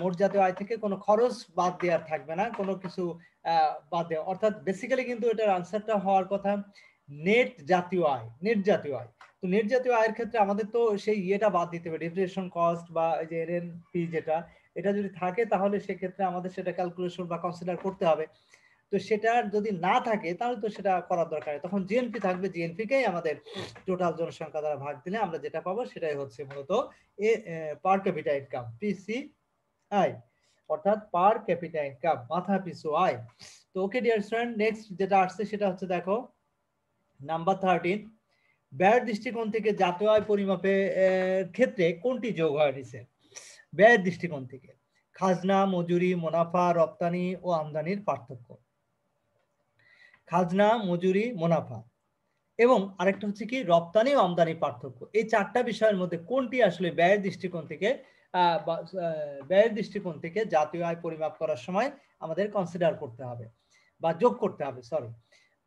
মোট জাতীয় আয় থেকে কোনো খরচ বাদ দেওয়ার থাকবে না, কোনো কিছু বাদ দেওয়া। অর্থাৎ বেসিক্যালি কিন্তু এটার আনসারটা হওয়ার কথা নেট জাতীয় আয়, নেট জাতীয় আয়। তো নেট জাতীয় আয়ের ক্ষেত্রে আমাদের তো সেই ইয়েটা বাদ দিতে হবে, ডিপ্রিসিয়েশন কস্ট বা যে এনএনপি যেটা, এটা যদি থাকে তাহলে সেক্ষেত্রে আমাদের সেটা ক্যালকুলেশন বা কনসিডার করতে হবে। তো সেটা যদি না থাকে তাহলে তো সেটা করার দরকার নেই, তখন জিএনপি থাকবে, জিএনপিকেই আমাদের টোটাল জনসংখ্যা দ্বারা ভাগ দিলে আমরা যেটা পাবো সেটাই হচ্ছে মূলত পার ক্যাপিটা ইনকাম, পিসিআই, অর্থাৎ পার ক্যাপিটা ইনকাম, মাথা পিছু আয়। তো ওকে ডিয়ার স্টুডেন্ট, নেক্সট যেটা আসছে সেটা হচ্ছে দেখো নাম্বার 13, ব্যয়ের দৃষ্টিকোণ থেকে জাতীয় আয় পরিমাপের ক্ষেত্রে কোনটি যোগ হয় নিচে? ব্যয়ের দৃষ্টিকোণ থেকে খাজনা, মজুরি, মুনাফা, রপ্তানি ও আমদানির পার্থক্য। খাজনা, মজুরি, মুনাফা এবং আরেকটা হচ্ছে কি রপ্তানি ও আমদানি পার্থক্য। এই চারটা বিষয়ের মধ্যে কোনটি আসলে ব্যয়ের দৃষ্টিকোণ থেকে ব্যয়ের দৃষ্টিকোণ থেকে জাতীয় আয় পরিমাপ করার সময় আমাদের কনসিডার করতে হবে বা যোগ করতে হবে, সরি।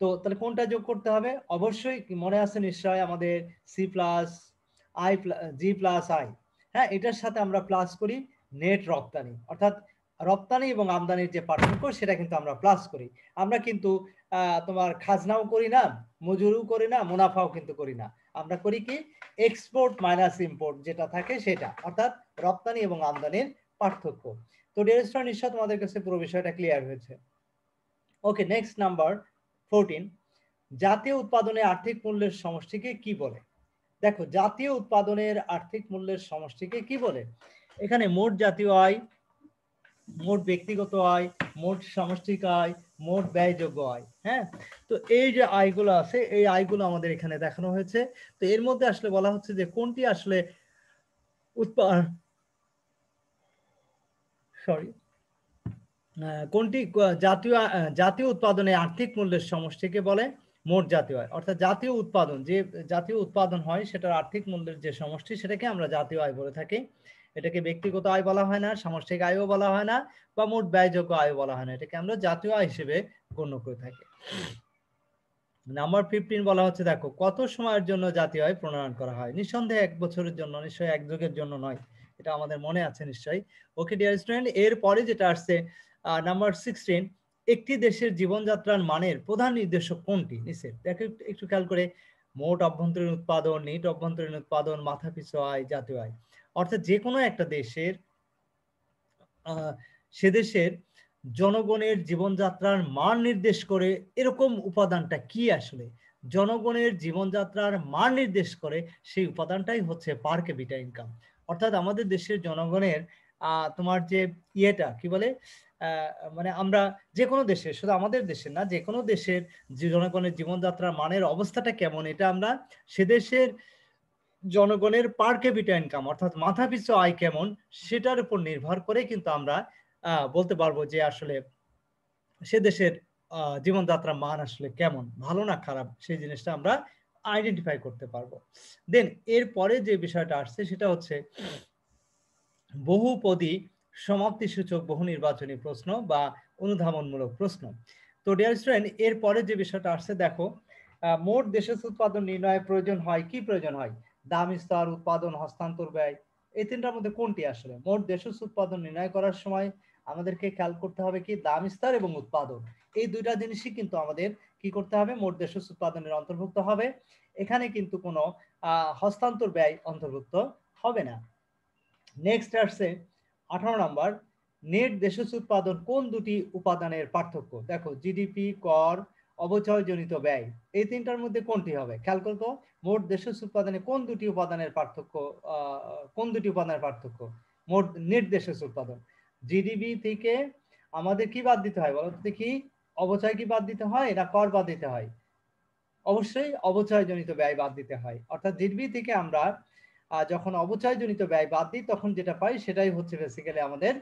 তো তাহলে কোনটা যোগ করতে হবে? অবশ্যই মনে আছে নিশ্চয় আমাদের C plus I G plus I, হ্যাঁ, এটার সাথে আমরা প্লাস করি নেট রপ্তানি, অর্থাৎ রপ্তানি এবং আমদানির যে পার্থক্য সেটা কিন্তু আমরা প্লাস করি। আমরা কিন্তু তোমার খাজনাও করি না, মজুরিও করি না, মুনাফাও কিন্তু করি না, আমরা করি কি এক্সপোর্ট মাইনাস ইম্পোর্ট যেটা থাকে সেটা, অর্থাৎ রপ্তানি এবং আমদানির পার্থক্য। তো ডিয়ার স্টুডেন্ট, নিশ্চয় তোমাদের কাছে পুরো বিষয়টা ক্লিয়ার হয়েছে। ওকে, নেক্সট নাম্বার 14, জাতীয় উৎপাদনে আর্থিক মূল্যের সমষ্টিকে কি বলে? দেখো, জাতীয় উৎপাদনের আর্থিক মূল্যের সমষ্টিকে কি বলে? এখানে মোট জাতীয় আয়, মোট ব্যক্তিগত আয়, মোট সামষ্টিক আয়, মোট ব্যয়যোগ্য আয়, হ্যাঁ। তো এই যে আয়গুলো আছে এই আয়গুলো আমাদের এখানে দেখানো হয়েছে। তো এর মধ্যে আসলে বলা হচ্ছে যে কোনটি আসলে কোনটি জাতীয় উৎপাদনে আর্থিক মূল্যের সমষ্টিকে বলে মোট জাতীয় আয়, অর্থাৎ জাতীয় উৎপাদন, যে জাতীয় উৎপাদন হয় সেটার আর্থিক মূল্যের যে সমষ্টি সেটাকে আমরা জাতীয় আয় বলে থাকি। এটাকে ব্যক্তিগত আয় বলা হয় না, সামষ্টিক আয়ও বলা হয় না, বা মোট ব্যয়যোগ্য আয় বলা হয় না, এটাকে আমরা জাতীয় আয় হিসেবে গণ্য করে থাকি। নাম্বার 15 বলা হচ্ছে দেখো, কত সময়ের জন্য জাতীয় আয় প্রণয়ন করা হয়? নিঃসন্দেহে 1 বছরের জন্য, নিশ্চয়ই 1 যুগের জন্য নয়, এটা আমাদের মনে আছে নিশ্চয়ই। ওকে ডিয়ার স্টুডেন্ট, এর পরে যেটা আসছে নাম্বার 16, একটি দেশের জীবনযাত্রার মানের প্রধান নির্দেশক কোনটি? নিচে দেখো, একটু খেয়াল করে, মোট অভ্যন্তরীণ উৎপাদন, নিট অভ্যন্তরীণ উৎপাদন, মাথাপিছু আয়, জাতীয় আয়, অর্থাৎ যে কোনো একটা দেশের সে দেশের জনগণের জীবনযাত্রার মান নির্দেশ করে এরকম উপাদানটা কি আসলে? জনগণের জীবনযাত্রার মান নির্দেশ করে সেই উপাদানটাই হচ্ছে পার ক্যাপিটা ইনকাম, অর্থাৎ আমাদের দেশের জনগণের তোমার যে ইয়েটা কি বলে, মানে আমরা যে কোনো দেশের, শুধু আমাদের দেশের না, যে কোনো দেশের যে জনগণের জীবনযাত্রার মানের অবস্থাটা কেমন, এটা আমরা সে দেশের জনগণের পার ক্যাপিটা ইনকাম অর্থাৎ মাথাপিছু আয় কেমন সেটার উপর নির্ভর করে কিন্তু আমরা বলতে পারবো যে আসলে সে দেশের জীবনযাত্রার মান আসলে কেমন, ভালো না খারাপ, সেই জিনিসটা আমরা আইডেন্টিফাই করতে পারবো। দেন এরপরে যে বিষয়টা আসছে সেটা হচ্ছে বহুপদী সমাপ্তিসূচক বহু নির্বাচনী প্রশ্ন বা অনুধাবনমূলক প্রশ্ন। তো ডিয়ার স্টুডেন্ট, এরপরে যে বিষয়টা আসছে দেখো, মোট দেশের উৎপাদন নির্ণয়ের প্রয়োজন হয়, কি প্রয়োজন হয়? দাম স্তর, উৎপাদন, হস্তান্তর, ব্যয়, এই তিনটার মধ্যে কোনটি আসলে? মোট দেশের উৎপাদন নির্ণয় করার সময় আমাদেরকে খেয়াল করতে হবে কি দাম স্তর এবং উৎপাদন, এই দুইটা জিনিসই কিন্তু আমাদের কি করতে হবে, মোট দেশের উৎপাদনের অন্তর্ভুক্ত হবে। এখানে কিন্তু কোনো হস্তান্তর ব্যয় অন্তর্ভুক্ত হবে না। নেক্সট আসছে 18 নাম্বার, নেট দেশজ উৎপাদন কোন দুটি উপাদানের পার্থক্য? দেখো, জিডিপি, কর, অবচয়জনিত ব্যয়, এই তিনটার মধ্যে কোনটি হবে? খেয়াল করতো, মোট দেশজ উৎপাদনে কোন দুটি উপাদানের পার্থক্য, কোন দুটি উপাদানের পার্থক্য? মোট নেট দেশজ উৎপাদন, জিডিপি থেকে আমাদের কি বাদ দিতে হয় বলো দেখি? অবচয় কি বাদ দিতে হয় না কর বাদ দিতে হয়? অবশ্যই অবচয়জনিত ব্যয় বাদ দিতে হয়, অর্থাৎ জিডিপি থেকে আমরা যখন অবচয়জনিত ব্যয় বাদ দিই তখন যেটা পাই সেটাই হচ্ছে বেসিক্যালি আমাদের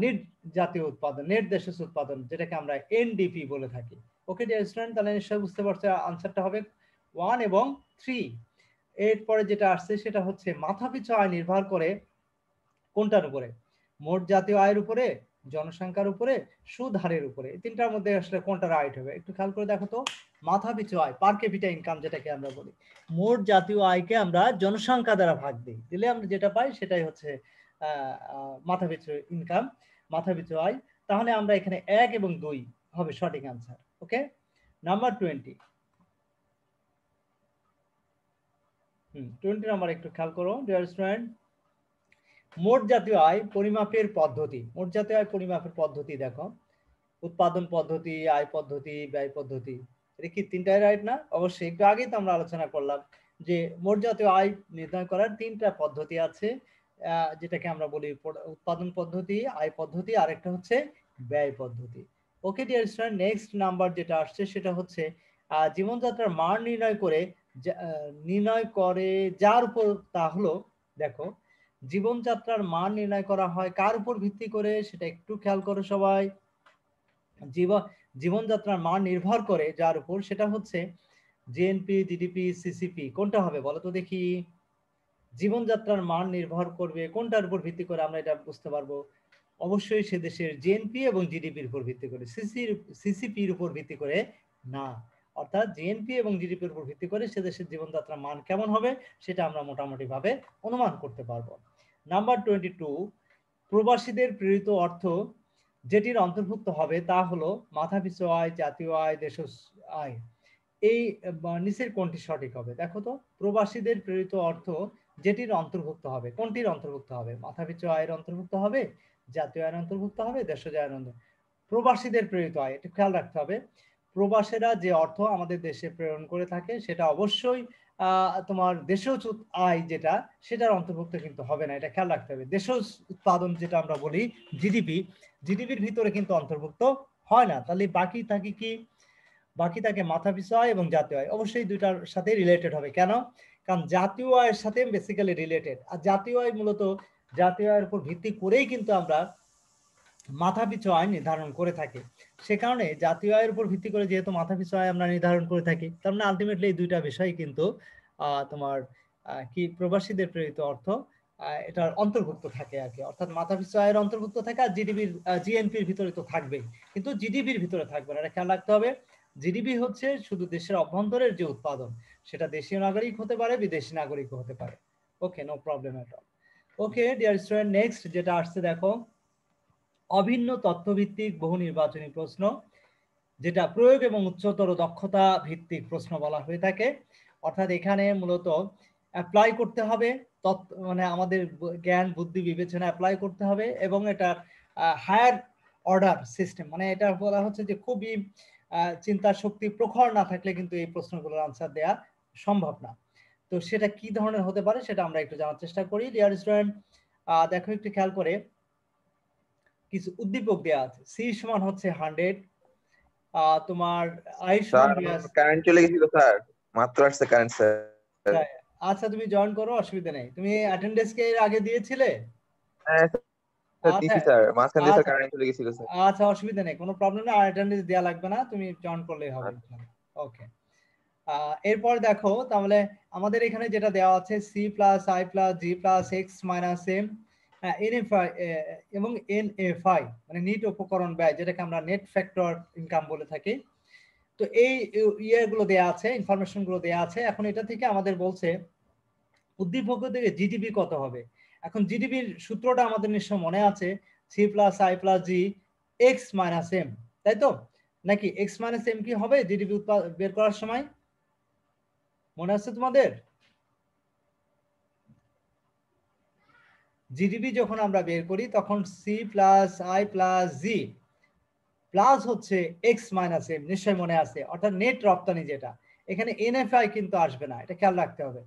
নেট জাতীয় উৎপাদন, নেট দেশজ উৎপাদন, যেটাকে আমরা এনডিপি বলে থাকি। ওকে ডিয়ার স্টুডেন্ট, তাহলে নিশ্চয়ই বুঝতে পারছো আনসারটা হবে 1 এবং 3। এরপরে যেটা আসছে সেটা হচ্ছে মাথাপিছু আয় নির্ভর করে কোনটার উপরে? মোট জাতীয় আয়ের উপরে, জনসংখ্যার উপরে, সুদ হারের উপরে, এই তিনটার মধ্যে আসলে কোনটা রাইট হবে? একটু খেয়াল করে দেখো তো, মাথাপিছু আয়, পার ক্যাপিটা ইনকাম যেটাকে আমরা বলি, মোট জাতীয় আয়কে আমরা জনসংখ্যা দ্বারা ভাগ দিই, দিলে আমরা যেটা পাই সেটাই হচ্ছে মাথাপিছু ইনকাম, মাথাপিছু আয়। তাহলে আমরা এখানে 1 এবং 2 হবে সঠিক আনসার। ওকে, নাম্বার 20, 20 নাম্বার একটু খেয়াল করো ডিয়ার স্টুডেন্ট, মোট জাতীয় আয় পরিমাপের পদ্ধতি, মোট জাতীয় আয় পরিমাপের পদ্ধতি দেখো, উৎপাদন পদ্ধতি, আয় পদ্ধতি, ব্যয় পদ্ধতি, এটা কি তিনটাই রাইট না? অবশ্যই একটু আগেই তো আমরা আলোচনা করলাম যে মোট জাতীয় আয় নির্ণয় করার তিনটা পদ্ধতি আছে, যেটাকে আমরা বলি উৎপাদন পদ্ধতি, আয় পদ্ধতি, আর একটা হচ্ছে ব্যয় পদ্ধতি। ওকে ডিয়ার স্টুডেন্ট, নেক্সট নাম্বার যেটা আসছে সেটা হচ্ছে জীবনযাত্রার মান নির্ণয় করে যার উপর, তা হলো দেখো জীবনযাত্রার মান নির্ণয় করা হয় কার উপর ভিত্তি করে, সেটা একটু খেয়াল করো সবাই। জীবনযাত্রার মান নির্ভর করে যার উপর, সেটা হচ্ছে জিএনপি, জিডিপি, সিসিপি। কোনটা হবে বলো তো দেখি? জীবনযাত্রার মান নির্ভর করবে কোনটার উপর ভিত্তি করে, আমরা এটা বুঝতে পারবো। অবশ্যই সে দেশের জিএনপি এবং জিডিপির উপর ভিত্তি করে, সিসিপির উপর ভিত্তি করে না। অর্থাৎ জিএনপি এবং জিডিপির উপর ভিত্তি করে সে দেশের জীবনযাত্রার মান কেমন হবে সেটা আমরা মোটামুটি ভাবে অনুমান করতে পারবো। নাম্বার 22, প্রবাসীদের প্রেরিত অর্থ যেটির অন্তর্ভুক্ত হবে তা হলো মাথাপিছু আয়, জাতীয় আয়, দেশজ আয়। এই নিচের কোনটি সঠিক হবে? দেখো তো, প্রবাসীদের প্রেরিত অর্থ যেটির অন্তর্ভুক্ত হবে, কোনটির অন্তর্ভুক্ত হবে? মাথাপিছু আয়ের অন্তর্ভুক্ত হবে, জাতীয় আয়ের অন্তর্ভুক্ত হবে, দেশজ আয়ের অন্তর্ভুক্ত। প্রবাসীদের প্রেরিত আয়, এটা খেয়াল রাখতে হবে। প্রবাসীরা যে অর্থ আমাদের দেশে প্রেরণ করে থাকে সেটা অবশ্যই তোমার দেশজ আয় যেটা, সেটার অন্তর্ভুক্ত কিন্তু হবে না, এটা খেয়াল রাখতে হবে। দেশজ উৎপাদন যেটা আমরা বলি জিডিপির ভিতরে কিন্তু অন্তর্ভুক্ত হয় না। তাহলে বাকি থাকে কি? বাকি থাকে মাথাপিছু আয় এবং জাতীয় আয়। অবশ্যই দুইটার সাথে রিলেটেড হবে। কেন? কারণ জাতীয় আয়ের সাথে বেসিক্যালি রিলেটেড, আর জাতীয় আয় মূলত জাতীয় আয়ের উপর ভিত্তি করেই কিন্তু আমরা মাথাপিছু আয় নির্ধারণ করে থাকি। সে কারণে জাতীয় আয়ের উপর ভিত্তি করে যেহেতু মাথাপিছু আয় আমরা নির্ধারণ করে থাকি, তার মানে আলটিমেটলি এই দুইটা বিষয় কিন্তু তোমার কি প্রবাসীদের প্রেরিত অর্থ এটার অন্তর্ভুক্ত থাকে আর কি। অর্থাৎ মাথাপিছু আয়ের অন্তর্ভুক্ত থাকে, আর জিএনপির ভিতরে তো থাকবেই, কিন্তু জিডিপির ভিতরে থাকবে না, এটা খেয়াল রাখতে হবে। জিডিপি হচ্ছে শুধু দেশের অভ্যন্তরের যে উৎপাদন, সেটা দেশীয় নাগরিক হতে পারে, বিদেশি নাগরিক হতে পারে। Okay, no problem at all. Okay dear student, next যেটা আসছে দেখো, অভিন্ন তথ্যভিত্তিক বহু নির্বাচনী প্রশ্ন, যেটা প্রয়োগ এবং উচ্চতর দক্ষতা ভিত্তিক প্রশ্ন বলা হয়ে থাকে। অর্থাৎ এখানে মূলত অ্যাপ্লাই করতে হবে মানে আমাদের জ্ঞান বুদ্ধি বিবেচনা অ্যাপ্লাই করতে হবে, এবং এটা হায়ার অর্ডার সিস্টেম, মানে এটা বলা হচ্ছে যে খুবই চিন্তা শক্তি প্রখর না থাকলে কিন্তু এই প্রশ্নগুলোর আনসার দেওয়া সম্ভব না। তো সেটা কি ধরনের হতে পারে সেটা আমরা একটু জানার চেষ্টা করি। ডিয়ার স্টুডেন্ট, দেখো একটু খেয়াল করে, কিছু উদ্দীপক দেওয়া আছে। সি সমান হচ্ছে 100, তোমার আই সমান কারেন্ট চলে গেছিল স্যার, মাত্র আসছে কারেন্ট স্যার। আচ্ছা, তুমি জয়েন করো, অসুবিধা নেই। তুমি অ্যাটেন্ডেন্স কে এর আগে দিয়েছিলে? হ্যাঁ স্যার দিছি স্যার, মাঝখান দিয়ে স্যার কারেন্ট চলে গেছিল স্যার। আচ্ছা, অসুবিধা নেই, কোনো প্রবলেম নেই, আর অ্যাটেন্ডেন্স দেয়া লাগবে না, তুমি জয়েন করলেই হবে। ওকে, এরপর দেখো তাহলে আমাদের এখানে যেটা দেওয়া আছে C plus I plus G plus X minus M NFI এবং এনএফআই মানে নিট উপকরণ ব্যয়, যেটাকে আমরা নেট ফ্যাক্টর ইনকাম বলে থাকি। তো এই ইয়েগুলো দেয়া আছে, ইনফরমেশন গুলো দেয়া আছে। এখন এটা থেকে আমাদের বলছে উদ্দীপক থেকে জিডিপি কত হবে। এখন জিডিপির সূত্রটা আমাদের নিশ্চয় মনে আছে, C plus I plus G X minus M, তাই তো? নাকি এক্স মাইনাস এম কি হবে জিডিপি বের করার সময়? মনে আছে তোমাদের? জিডিপি যখন আমরা বের করি তখন C plus I plus G plus হচ্ছে এক্স মাইনাস এম, নিশ্চয় মনে আছে। অর্থাৎ নেট রপ্তানি যেটা, এখানে এনএফআই কিন্তু আসবে না, এটা খেয়াল রাখতে হবে।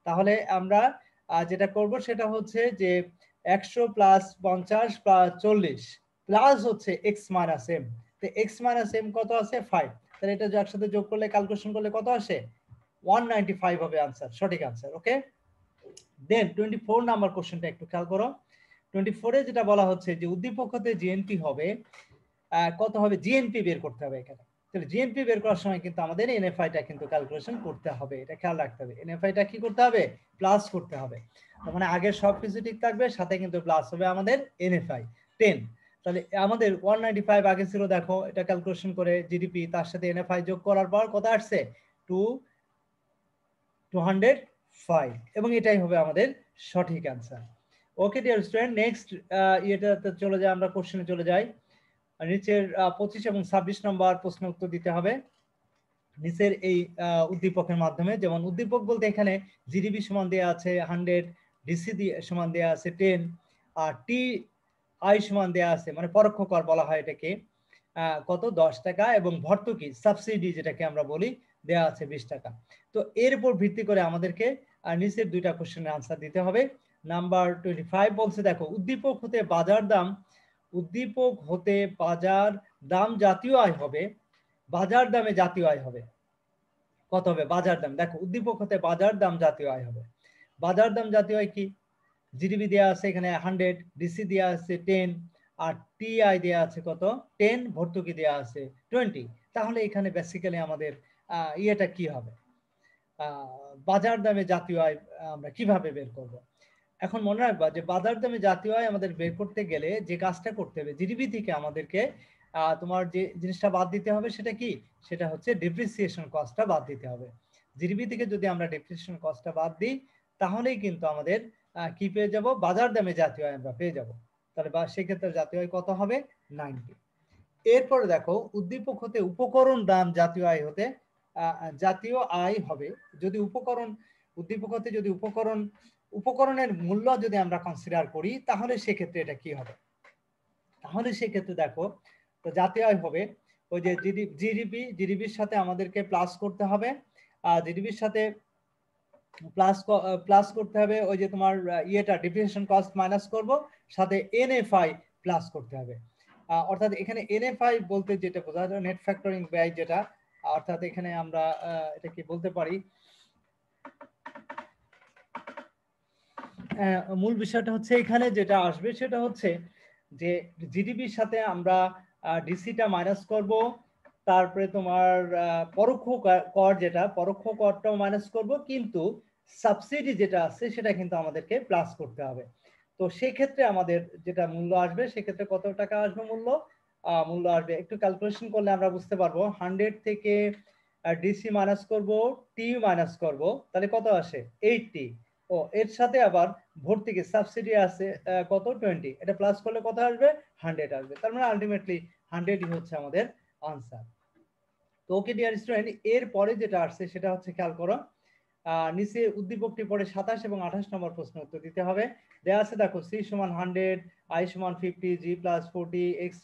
তাহলে আমরা যেটা করব সেটা হচ্ছে যে 100 প্লাস 50 প্লাস 40 প্লাস হচ্ছে এক্স মাইনাস এম। তো এক্স মাইনাস এম কত আছে? 5। তাহলে এটা একসাথে যোগ করলে ক্যালকুলেশন করলে কত আসে? 195 হবে আনসার, সঠিক আনসার। ওকে, দেন 24 নাম্বার কোশ্চেনটা একটু খেয়াল করো। 24 এ যেটা বলা হচ্ছে যে উদ্দীপক হতে জিএনপি হবে কত হবে, জিএনপি বের করতে হবে এখানে। তাহলে জিএনপি বের করার সময় কিন্তু আমাদের এনএফআইটা কিন্তু ক্যালকুলেশন করতে হবে, এটা খেয়াল রাখতে হবে। এনএফআইটা কি করতে হবে? প্লাস করতে হবে। তার মানে আগের সবকিছু ঠিক থাকবে, সাথে কিন্তু প্লাস হবে আমাদের এনএফআই 10। তাহলে আমাদের 195 আগে ছিল, দেখো এটা ক্যালকুলেশন করে জিডিপি তার সাথে এনএফআই যোগ করার পর কত আসছে? 205, এবং এটাই হবে আমাদের সঠিক answer. Okay dear student, next ইয়েটাতে চলে যাই, আমরা কোশ্চেনে চলে যাই। নিচের 25 এবং 26 নম্বর প্রশ্ন উত্তর দিতে হবে নিচের এই উদ্দীপকের মাধ্যমে। যেমন উদ্দীপক বলতে এখানে জিডিপি সমান দেওয়া আছে 100, ডিসি সমান দেওয়া আছে 10, আর টি আই সমান দেওয়া আছে, মানে পরোক্ষ কর বলা হয় এটাকে, কত 10 টাকা, এবং ভর্তুকি সাবসিডি যেটাকে আমরা বলি দেয়া আছে 20 টাকা। তো এর উপর ভিত্তি করে আমাদেরকে নিচের দুইটা কোশ্চেনের আনসার দিতে হবে। নাম্বার 25 বলছে, দেখো উদ্দীপক হতে বাজার দাম জাতীয় আয় হবে, বাজার দামে জাতীয় আয় হবে কত হবে? বাজার দাম, দেখো উদ্দীপক হতে বাজার দাম জাতীয় আয় হবে। বাজার দাম জাতীয় আয় কি? জিডিপি দেওয়া আছে এখানে 100, ডিসি দেওয়া আছে 10, আর টিআই দেওয়া আছে কত? 10, ভর্তুকি দেওয়া আছে 20। তাহলে এখানে বেসিক্যালি আমাদের ইয়েটা কি হবে? বাজার দামে জাতীয় আয় আমরা কিভাবে বের করব? এখন মনে রাখবা যে বাজার দামে জাতীয় আয় আমাদের বের করতে গেলে যে কাজটা করতে হবে, জিডিপি থেকে আমাদেরকে তোমার যে জিনিসটা বাদ দিতে হবে সেটা কি? সেটা হচ্ছে ডেপ্রিসিয়েশন কস্টটা বাদ দিতে হবে। জিডিপি থেকে যদি আমরা ডেপ্রিসিয়েশন কস্টটা বাদ দিই তাহলেই কিন্তু আমাদের কি পেয়ে যাব? বাজার দামে জাতীয় আয় আমরা পেয়ে যাব। তাহলে সেক্ষেত্রে জাতীয় আয় কত হবে? 90। এরপরে দেখো উদ্দীপক হতে উপকরণ দাম জাতীয় আয় হতে জাতীয় আয় হবে যদি উদ্দীপক হতে যদি উপকরণের মূল্য যদি আমরা কনসিডার করি তাহলে সেক্ষেত্রে এটা কি হবে? তাহলে সেক্ষেত্রে দেখো তো জাতীয় আয় হবে ওই যে জিডিপির সাথে আমাদেরকে প্লাস করতে হবে, জিডিপির সাথে প্লাস করতে হবে ওই যে তোমার ইয়েটা ডেপ্রিসিয়েশন কস্ট মাইনাস করব, সাথে এনএফআই প্লাস করতে হবে। অর্থাৎ এখানে এনএফআই বলতে যেটা বোঝা যায় নেট ফ্যাক্টরিং ব্যয় যেটা, অর্থাৎ এখানে আমরা এটা কি বলতে পারি, মূল বিষয়টা হচ্ছে এখানে যেটা আসবে সেটা হচ্ছে যে জিডিপির সাথে আমরা ডিসিটা মাইনাস করব, তারপরে তোমার পরোক্ষ কর যেটা পরোক্ষ করটাও মাইনাস করব, কিন্তু সাবসিডি যেটা আছে সেটা কিন্তু আমাদেরকে প্লাস করতে হবে। তো সেই ক্ষেত্রে আমাদের যেটা মূল্য আসবে সেক্ষেত্রে কত টাকা আসবে মূল্য আসবে একটু ক্যালকুলেশন করলে আমরা বুঝতে পারবো। 100 থেকে ডিসি মাইনাস করব, টি মাইনাস করব, তাহলে কত আসে? 80। ও এর সাথে আবার ভর্তুকি সাবসিডি আছে কত? 20। এটা প্লাস করলে কত আসবে? 100 আসবে। তার মানে আলটিমেটলি 100ই হচ্ছে আমাদের আনসার। তো ওকে ডিয়ার স্টুডেন্ট, এর পরে যেটা আসছে সেটা হচ্ছে খেয়াল করো, নিচে উদ্দীপকটি পরে 27 এবং 28 নম্বর প্রশ্ন উত্তর দিতে হবে। দেওয়া আছে দেখো সি সমান 100, আই সমান 50, জি প্লাস 40, এক্স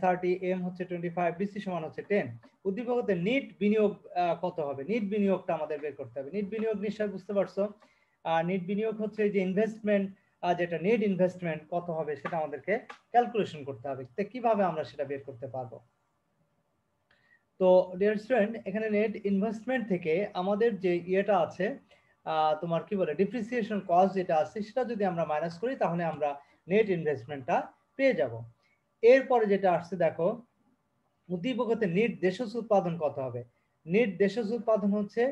30, এম হচ্ছে 25, বিসি সমান হচ্ছে 10। উদ্দীপক হতে নিট বিনিয়োগ কত হবে? নিট বিনিয়োগটা আমাদের বের করতে হবে। নিট বিনিয়োগ নিশ্চয়ই বুঝতে পারছো। নিট বিনিয়োগ হচ্ছে যে ইনভেস্টমেন্ট, যেটা নেট ইনভেস্টমেন্ট কত হবে সেটা আমাদেরকে ক্যালকুলেশন করতে হবে। তো কিভাবে আমরা সেটা বের করতে পারবো? তো ডিয়ার স্টুডেন্ট, এখানে নেট ইনভেস্টমেন্ট থেকে আমাদের যে ইয়েটা আছে তোমার কি বলে ডিপ্রিসিয়েশন কস্ট যেটা আছে সেটা যদি আমরা মাইনাস করি তাহলে আমরা নেট ইনভেস্টমেন্টটা পেয়ে যাব। এরপরে যেটা আসছে দেখো উদ্দীপক হতে নেট দেশজ উৎপাদন কত হবে? নেট দেশজ উৎপাদন হচ্ছে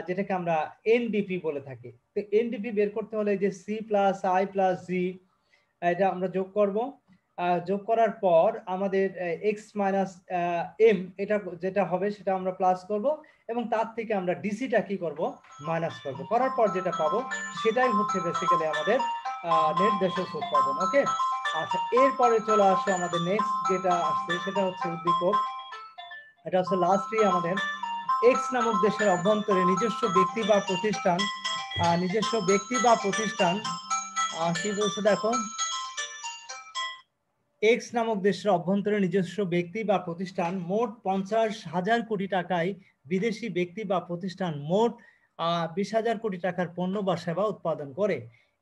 যেটাকে আমরা এনডিপি বলে থাকি। তো এনডিপি বের করতে হলে যে সি প্লাস আই প্লাস জি এটা আমরা যোগ করব, যোগ করার পর আমাদের এক্স মাইনাস এম এটা যেটা হবে সেটা আমরা প্লাস করব, এবং তার থেকে আমরা ডিসিটা কি করব? মাইনাস করব। করার পর যেটা পাবো সেটাই হচ্ছে বেসিক্যালি আমাদের নেট দেশজ উৎপাদন। ওকে, আচ্ছা এরপরে চলে আসে আমাদের নেক্সট যেটা আসছে সেটা হচ্ছে উদ্দীপক, এটা হচ্ছে লাস্টই আমাদের এক্স নামক দেশের অভ্যন্তরে নিজস্ব ব্যক্তি বা প্রতিষ্ঠান কি বলছে দেখো, এক্স নামক দেশের অভ্যন্তরে নিজস্ব ব্যক্তি বা প্রতিষ্ঠান মোট 50,000 কোটি টাকায় বিদেশি ব্যক্তি বা প্রতিষ্ঠান মোট 20,000 কোটি টাকার পণ্য বা সেবা উৎপাদন করে।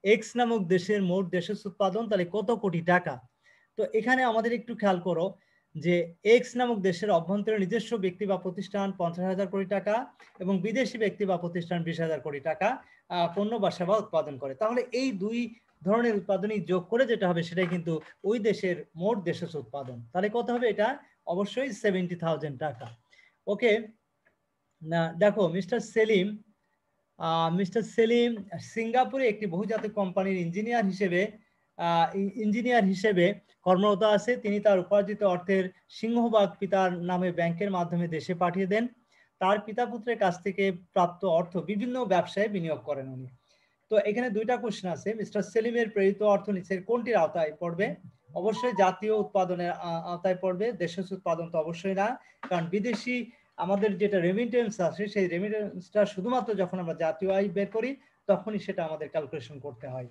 এক্স নামক দেশের মোট দেশজ উৎপাদন তাহলে কত কোটি টাকা? তো এখানে আমাদের একটু খেয়াল করো যে এক্স নামক দেশের অভ্যন্তরে নিজস্ব ব্যক্তি বা প্রতিষ্ঠান 50,000 কোটি টাকা এবং বিদেশি ব্যক্তি বা প্রতিষ্ঠান 20,000 কোটি টাকা পণ্য বা সেবা উৎপাদন করে। তাহলে এই দুই ধরনের উৎপাদনই যোগ করে যেটা হবে সেটাই কিন্তু ওই দেশের মোট দেশজ উৎপাদন। তাহলে কত হবে? এটা অবশ্যই 70,000 টাকা। ওকে, না দেখো মিস্টার সেলিম সিঙ্গাপুরে একটি বহুজাতিক কোম্পানির ইঞ্জিনিয়ার হিসেবে কর্মরত আছে। তিনি তার উপার্জিত অর্থের সিংহভাগ পিতার নামে ব্যাংকের মাধ্যমে দেশে পাঠিয়ে দেন। তার পিতা পুত্রের কাছ থেকে প্রাপ্ত অর্থ বিভিন্ন ব্যবসায় বিনিয়োগ করেন উনি। তো এখানে দুইটা কোশ্চেন আছে। মিস্টার সেলিমের প্রেরিত অর্থ নিচের কোনটির আওতায় পড়বে? অবশ্যই জাতীয় উৎপাদনের আওতায় পড়বে, দেশজ উৎপাদন তো অবশ্যই না, কারণ বিদেশি আমাদের যেটা রেমিটেন্স আছে সেই রেমিটেন্সটা শুধুমাত্র যখন আমরা জাতীয় আয় বের করি তখনই সেটা আমাদের ক্যালকুলেশন করতে হয়।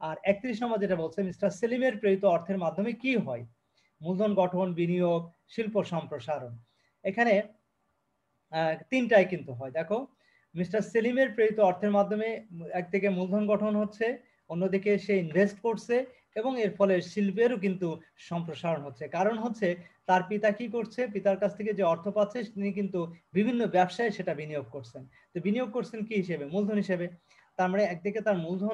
আর 31 নম্বর যেটা বলছে মিস্টার সেলিমের প্রেরিত অর্থের মাধ্যমে কি হয়? মূলধন গঠন, বিনিয়োগ, শিল্প সম্প্রসারণ। এখানে তিনটাই কিন্তু হয়। দেখো, মিস্টার সেলিমের প্রেরিত অর্থের মাধ্যমে একদিকে মূলধন গঠন হচ্ছে, অন্যদিকে সে ইনভেস্ট করছে এবং এর ফলে শিল্পেরও কিন্তু সম্প্রসারণ হচ্ছে। কারণ হচ্ছে তার পিতা কি করছে, পিতার কাছ থেকে যে অর্থ পাচ্ছে তিনি কিন্তু বিভিন্ন ব্যবসায় সেটা বিনিয়োগ করছেন। তো বিনিয়োগ করছেন কি হিসেবে? মূলধন হিসেবে। তার মানে একদিকে তার মূলধন